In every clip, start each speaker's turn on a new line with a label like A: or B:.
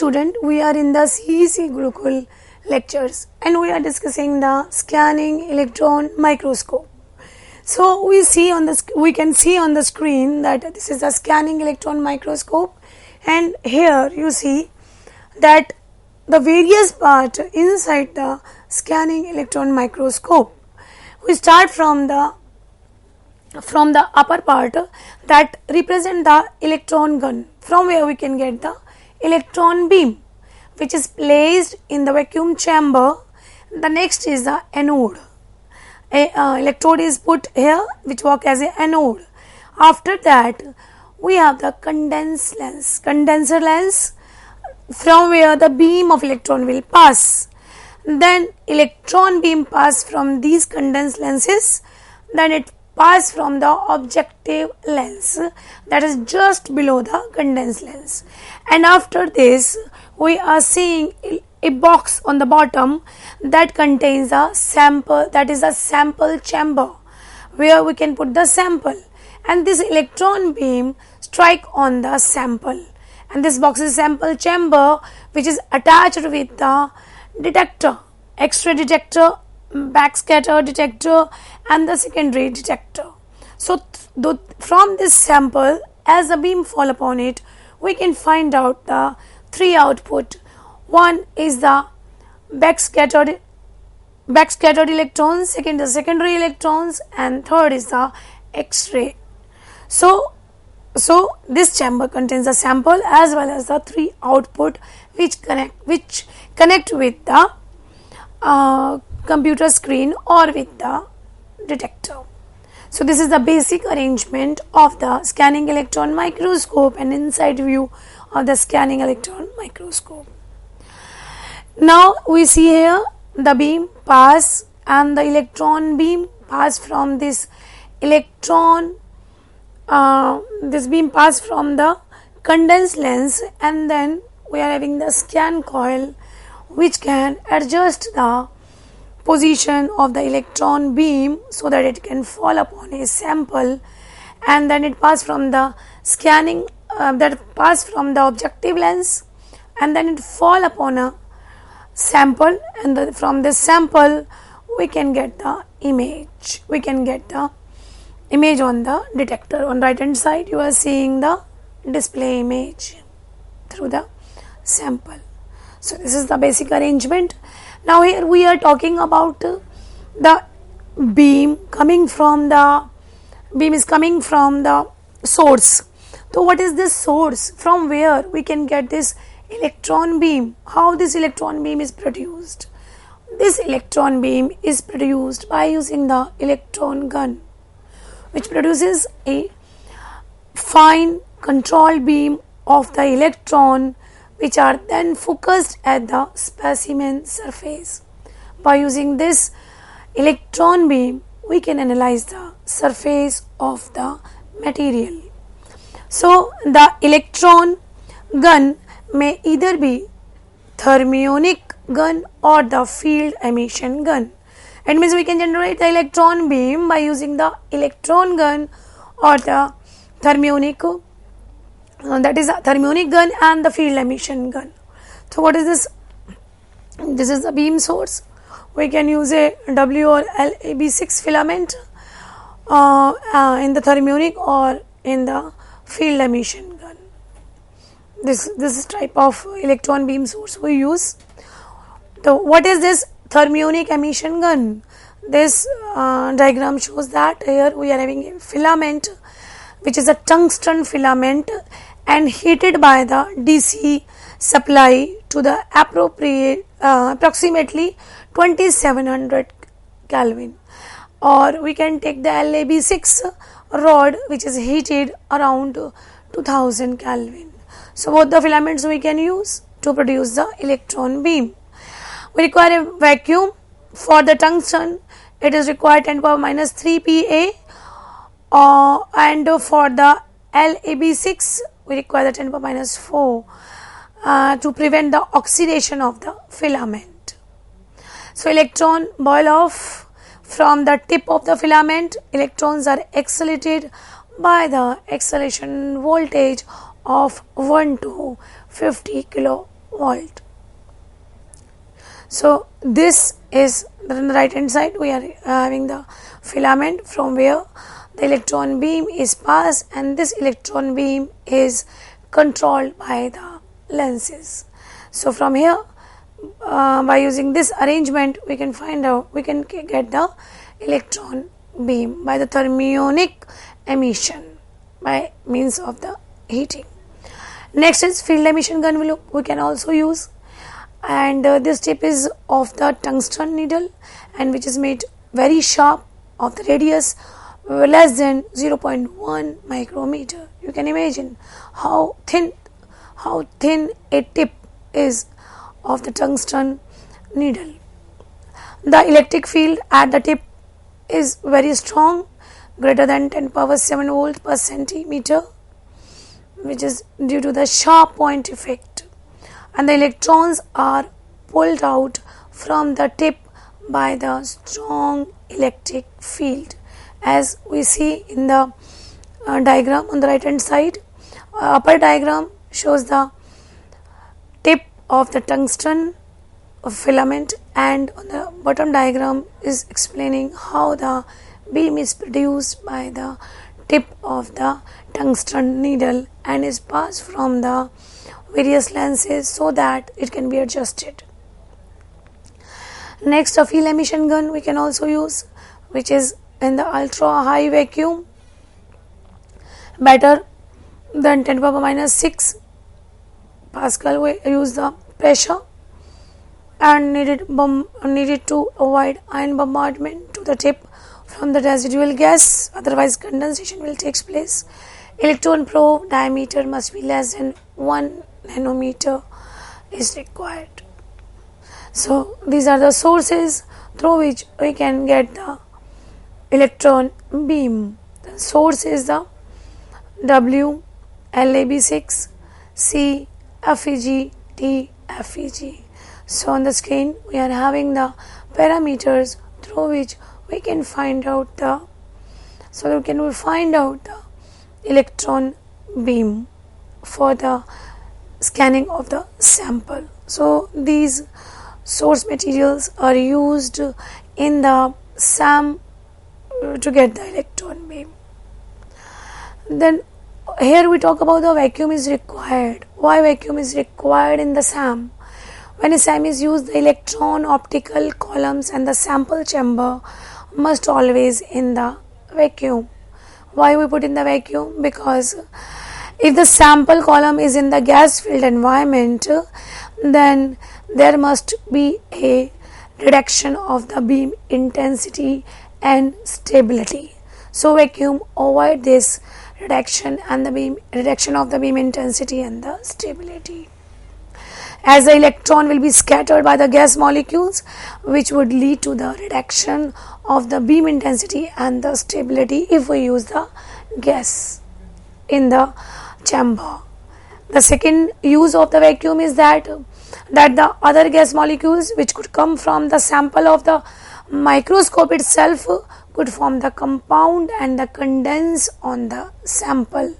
A: student, we are in the CEC Gurukul lectures and we are discussing the scanning electron microscope. So we can see on the screen that this is the scanning electron microscope, and here you see that the various parts inside the scanning electron microscope. We start from the upper part that represent the electron gun, from where we can get the electron beam, which is placed in the vacuum chamber. The next is the anode. Electrode is put here which work as a anode. After that we have the condenser lens, from where the beam of electron will pass. Then electron beam pass from these condensed lenses, then it pass from the objective lens that is just below the condensed lens, and after this we are seeing a box on the bottom that contains a sample, that is a sample chamber where we can put the sample, and this electron beam strike on the sample, and this box is sample chamber which is attached with the detector, X-ray detector, backscatter detector and the secondary detector. So from this sample, as the beam fall upon it, we can find out the three output. One is the backscattered electrons, second the secondary electrons, and third is the X-ray. So this chamber contains the sample as well as the three output which connect with the computer screen or with the detector. So this is the basic arrangement of the scanning electron microscope and inside view of the scanning electron microscope. Now we see here the beam pass, and the electron beam pass from this electron this beam pass from the condensed lens, and then we are having the scan coil which can adjust the position of the electron beam so that it can fall upon a sample, and then it pass from the scanning pass from the objective lens, and then it fall upon a sample, and from this sample we can get the image. We can get the image on the detector. On right hand side you are seeing the display image through the sample. So this is the basic arrangement. Now here we are talking about the beam coming from the source. So what is this source? From where we can get this electron beam? How this electron beam is produced? This electron beam is produced by using the electron gun, which produces a fine control beam of the electron, which are then focused at the specimen surface. By using this electron beam, we can analyze the surface of the material. So the electron gun may either be thermionic gun or the field emission gun. It means we can generate the electron beam by using the electron gun or the thermionic that is a thermionic gun and the field emission gun. So what is this? This is the beam source. We can use a W or LAB6 filament in the thermionic or in the field emission gun. This type of electron beam source we use. So what is this thermionic emission gun? This diagram shows that here we are having a filament which is a tungsten filament and heated by the DC supply to the approximately 2700 Kelvin, or we can take the LAB6 rod which is heated around 2000 Kelvin. So both the filaments we can use to produce the electron beam. We require a vacuum. For the tungsten it is required 10 power minus 3 Pa, and for the LAB6 we require the 10 power minus 4 to prevent the oxidation of the filament. So electron boil off from the tip of the filament. Electrons are accelerated by the acceleration voltage of 1 to 50 kilo volt. So this is on the right hand side. We are having the filament from where the electron beam is passed, and this electron beam is controlled by the lenses. So from here, by using this arrangement, we can get the electron beam by the thermionic emission by means of the heating. Next is field emission gun we can also use, and this tip is of the tungsten needle, and which is made very sharp, of the radius less than 0.1 micrometer. You can imagine how thin a tip is of the tungsten needle. The electric field at the tip is very strong, greater than 10 power 7 volts per centimeter, which is due to the sharp point effect, and the electrons are pulled out from the tip by the strong electric field, as we see in the diagram on the right hand side. Upper diagram shows the tip of the tungsten filament, and on the bottom diagram is explaining how the beam is produced by the tip of the tungsten needle and is passed from the various lenses so that it can be adjusted. Next, a field emission gun we can also use, which is in the ultra high vacuum, better than 10 power minus 6 Pascal. We use the pressure and needed to avoid ion bombardment to the tip from the residual gas, otherwise condensation will take place. Electron probe diameter must be less than 1 nanometer is required. So these are the sources through which we can get the electron beam. The source is the W, LAB6, C, FEG, T, FEG. So on the screen we are having the parameters through which we can find out the electron beam for the scanning of the sample. So these source materials are used in the SAM to get the electron beam. Then here we talk about the vacuum is required. Why vacuum is required in the SAM? When a SAM is used, the electron optical columns and the sample chamber must always in the vacuum. Why we put in the vacuum? Because if the sample column is in the gas filled environment, then there must be a reduction of the beam intensity and stability. So vacuum avoid this reduction of the beam intensity and the stability, as the electron will be scattered by the gas molecules, which would lead to the reduction of the beam intensity and the stability if we use the gas in the chamber. The second use of the vacuum is that the other gas molecules which could come from the sample of the microscope itself could form the compound and the condense on the sample.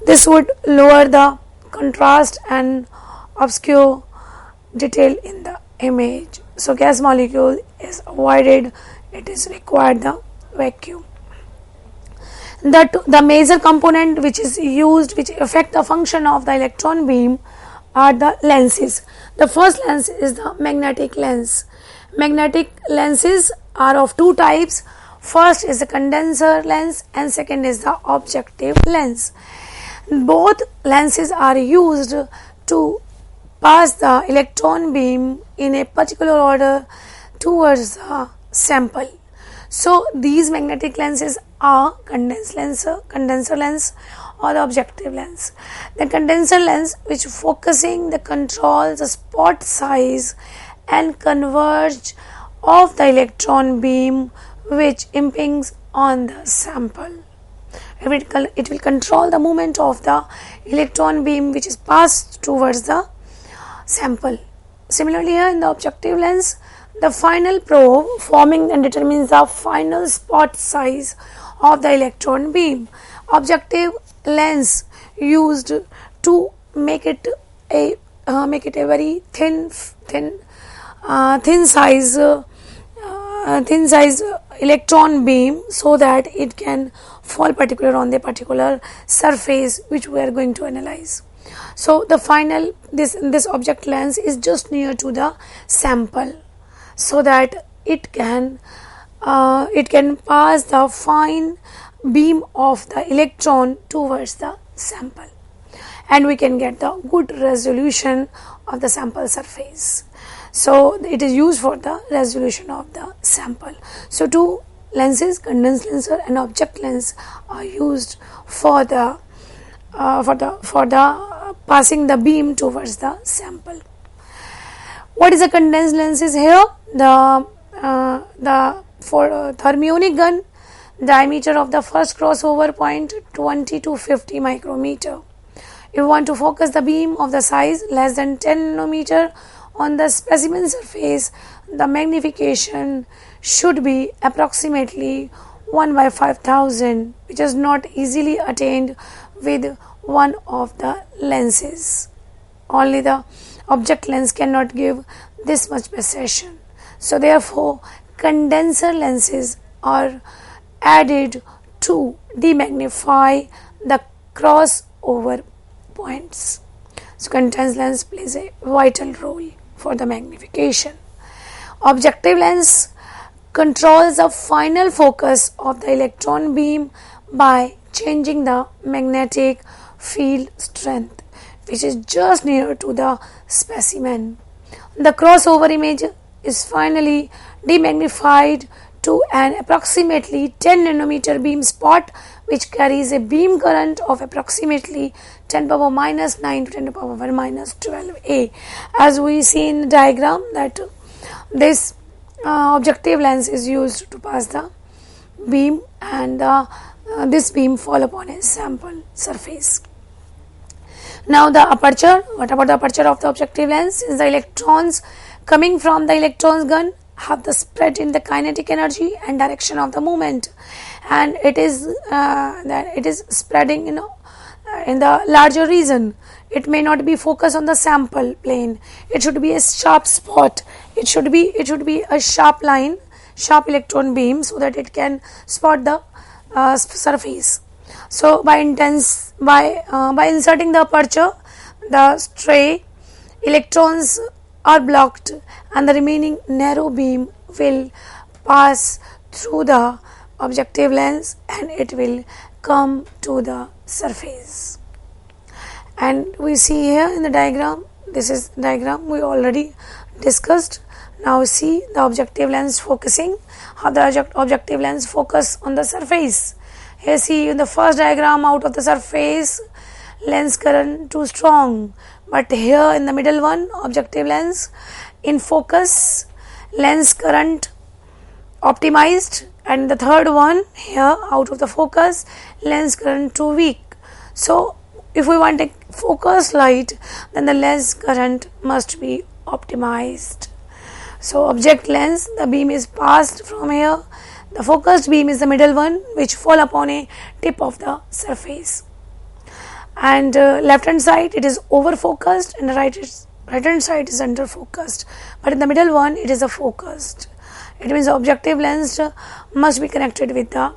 A: This would lower the contrast and obscure detail in the image. So gas molecule is avoided, it is required the vacuum. The major component which is used, which affect the function of the electron beam, are the lenses. The first lens is the magnetic lens. Magnetic lenses are of two types. First is the condenser lens and second is the objective lens. Both lenses are used to pass the electron beam in a particular order towards the sample. So these magnetic lenses are condenser lens or the objective lens. The condenser lens, which focusing the controls the spot size and converge of the electron beam which impinges on the sample. It will control the movement of the electron beam which is passed towards the sample. Similarly, here in the objective lens, the final probe forming and determines the final spot size of the electron beam. Objective lens used to make it a make it a very thin size electron beam, so that it can fall particular on the particular surface which we are going to analyze. So the final this object lens is just near to the sample, so that it can pass the fine beam of the electron towards the sample, and we can get the good resolution of the sample surface. So it is used for the resolution of the sample. So two lenses, condensed lens and object lens, are used for the passing the beam towards the sample. What is a condensed lens is here? For thermionic gun, diameter of the first crossover point 20 to 50 micrometer. If you want to focus the beam of the size less than 10 nanometer on the specimen surface, the magnification should be approximately 1 by 5000, which is not easily attained with one of the lenses. Only the object lens cannot give this much precision. So therefore, condenser lenses are added to demagnify the crossover points. So condensed lens plays a vital role for the magnification. Objective lens controls the final focus of the electron beam by changing the magnetic field strength, which is just near to the specimen. The crossover image is finally demagnified to an approximately 10 nanometer beam spot, which carries a beam current of approximately 10 power minus 9 to 10 power minus 12 A. As we see in the diagram, that this objective lens is used to pass the beam, and this beam fall upon a sample surface. Now the aperture. What about the aperture of the objective lens? Is the electrons coming from the electron gun have the spread in the kinetic energy and direction of the movement, and it is spreading in the larger region. It may not be focused on the sample plane. It should be a sharp spot. It should be a sharp line, sharp electron beam, so that it can spot the surface. So by inserting the aperture, the stray electrons are blocked, and the remaining narrow beam will pass through the objective lens, and it will come to the surface. And we see here in the diagram, this is the diagram we already discussed. Now see the objective lens focusing, how the objective lens focus on the surface. Here see in the first diagram, out of the surface lens current too strong, but here in the middle one, objective lens in focus, lens current optimized, and the third one here, out of the focus, lens current too weak. So if we want a focus light, then the lens current must be optimized. So object lens, the beam is passed from here. The focused beam is the middle one, which fall upon a tip of the surface. And left hand side it is over focused, and the right hand side is under focused. But in the middle one it is a focused. It means the objective lens must be connected with the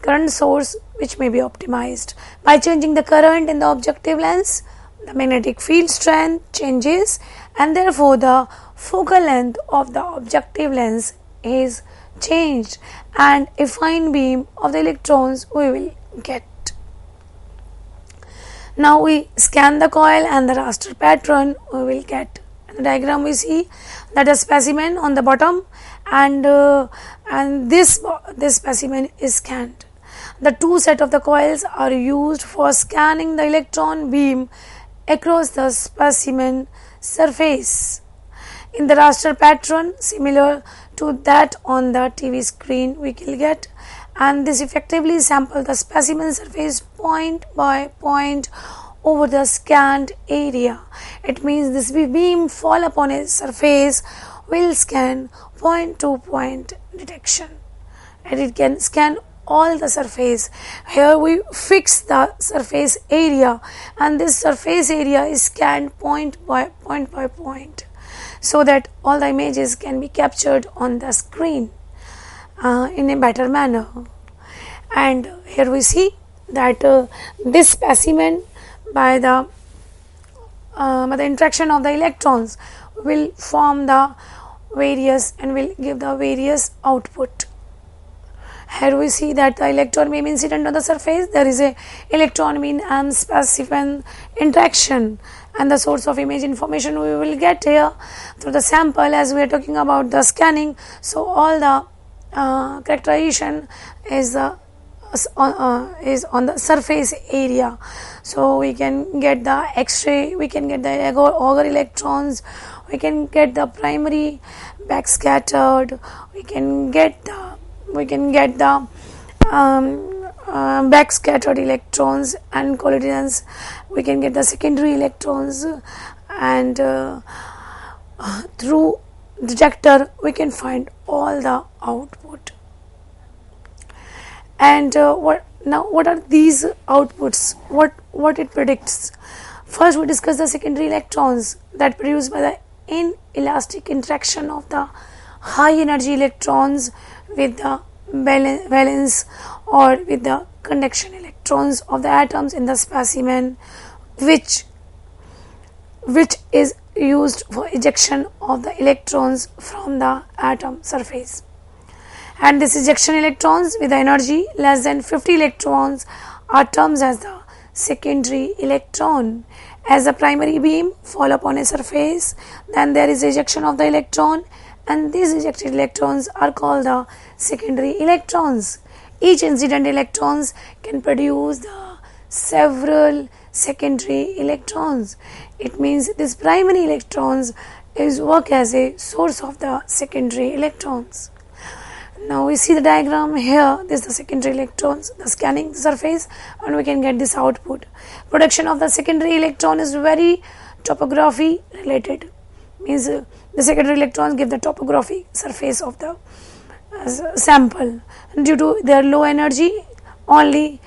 A: current source, which may be optimized. By changing the current in the objective lens, the magnetic field strength changes, and therefore the focal length of the objective lens is changed, and a fine beam of the electrons we will get. Now we scan the coil, and the raster pattern we will get. In the diagram we see that a specimen on the bottom, and this specimen is scanned. The two set of the coils are used for scanning the electron beam across the specimen surface. In the raster pattern similar to that on the TV screen we will get, and this effectively sample the specimen surface point by point over the scanned area. It means this beam fall upon a surface will scan point to point detection, and it can scan all the surface. Here we fix the surface area, and this surface area is scanned point by point, so that all the images can be captured on the screen in a better manner. And here we see that this specimen, by the interaction of the electrons, will form the various and will give the various output. Here we see that the electron beam incident on the surface, there is a electron beam and specimen interaction, and the source of image information we will get here through the sample, as we are talking about the scanning. So all the characterization is on the surface area. So we can get the X-ray, we can get the Auger electrons, we can get the primary backscattered, we can get the backscattered electrons and collisions, we can get the secondary electrons, and through detector we can find all the output. And what are these outputs? What it predicts? First, we discuss the secondary electrons that produced by the inelastic interaction of the high energy electrons with the valence or with the conduction electrons of the atoms in the specimen, which is used for ejection of the electrons from the atom surface. And this ejection electrons with the energy less than 50 electrons are termed as the secondary electron. As the primary beam fall upon a surface, then there is ejection of the electron, and these ejected electrons are called the secondary electrons. Each incident electrons can produce the several secondary electrons. It means these primary electrons work as a source of the secondary electrons. Now we see the diagram here. This is the secondary electrons, the scanning the surface, and we can get this output. Production of the secondary electron is very topography related. Means the secondary electrons give the topography surface of the sample. Due to their low energy, only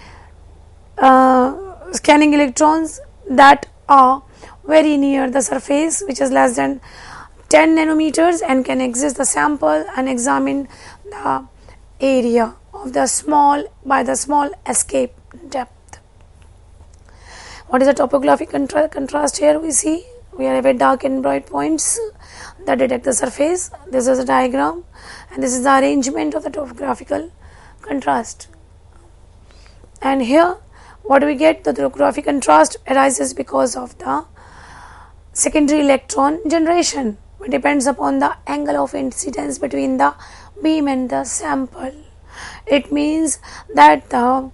A: scanning electrons that are very near the surface, which is less than 10 nanometers, and can access the sample and examine the area of the small escape depth. What is the topographic contrast? Here we see we have a dark and bright points that detect the surface. This is a diagram, and this is the arrangement of the topographical contrast. And here what do we get? The topographic contrast arises because of the secondary electron generation. It depends upon the angle of incidence between the beam and the sample. It means that the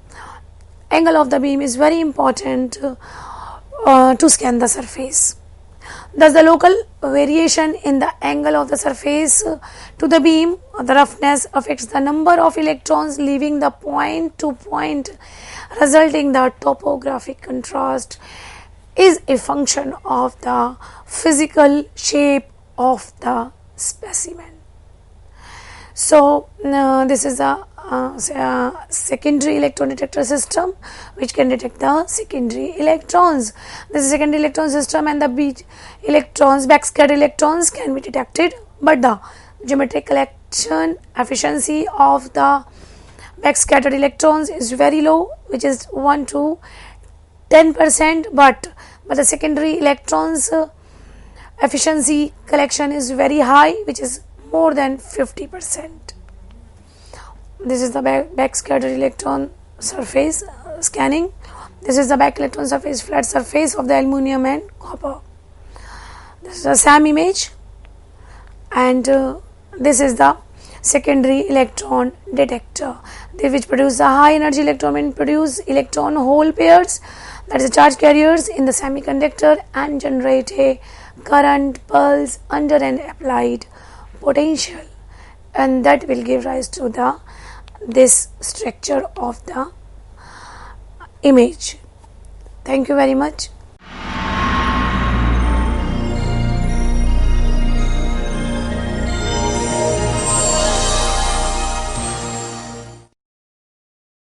A: angle of the beam is very important to scan the surface. Thus, the local variation in the angle of the surface to the beam, the roughness, affects the number of electrons leaving the point to point, resulting the topographic contrast is a function of the physical shape of the specimen. So this is a secondary electron detector system which can detect the secondary electrons. This is a secondary electron system, and the backscattered electrons can be detected, but the geometric collection efficiency of the backscattered electrons is very low, which is 1 to 10%, but the secondary electrons efficiency collection is very high, which is more than 50%. This is the backscattered electron surface scanning. This is the back electron surface, flat surface of the aluminum and copper. This is a SAM image, and this is the secondary electron detector, which produce the high energy electron and produce electron hole pairs, that is charge carriers in the semiconductor, and generate a current pulse under an applied potential, and that will give rise to this structure of the image. Thank you very much.